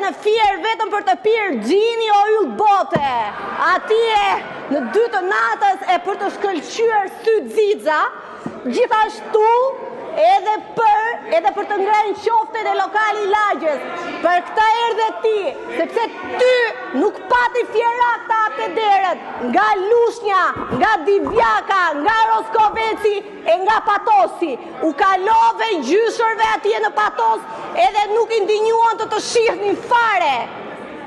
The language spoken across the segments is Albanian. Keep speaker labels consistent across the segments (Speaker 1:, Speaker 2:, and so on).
Speaker 1: në fier vetëm për të pirë gjini o yll bote. Atje në 2 të natës e për të shkëlqyer sy xixa, gjithashtu edhe për të ngrënë qoftet e lokali i Lagjës. Për këtë erdhe ti, sepse ty nuk pati fierakta atë derët, nga Lushnja, nga Divjaka, nga Roskoveci e nga Patosi. U kalove gjyshërve atje në Patos edhe nuk i ndinjuan të shihnin fare.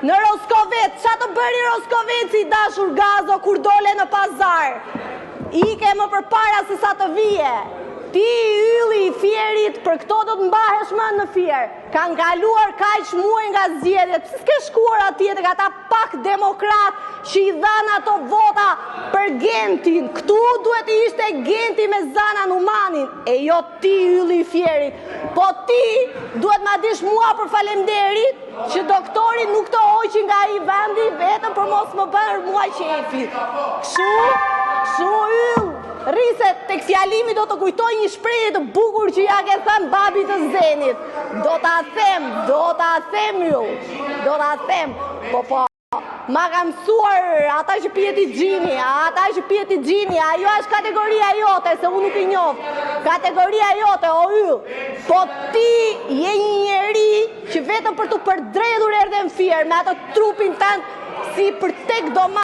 Speaker 1: Në Roskovec, qa të bëri Roskoveci dashur Gazo kur dole në pazar? Ike më përpara se sa të vije. Ti ylli i fierit, për këto do të mbahesh më në fier. Kanë kaluar kaq muaj nga zgjedhjet. Pse s'ke shkuar atje tek ata pak demokrat që i dhanë ato vota për Gentin? Këtu duhet të ishte Genti me Zana Numanin, e jo ti ylli i fierit. Po ti duhet ma dish mua për falemderit që doktori nuk të hoqi nga i vendi vetëm për mos më bërë mua qefi. Kështu yll. Riset, tek fjalimi do të kujtoj një shprehje të bukur që ja ke thënë babi të Zenit. Do ta them ju. Do ta them. Po. Ma ka mësuar ata që pihet i gjini, ajo është kategoria jote, se unë nuk i njoh. Kategoria jote, o yll. Po ti je një njeri që vetëm për të përdredhur erdhe në fier me atë trupin tënd si për tek doma.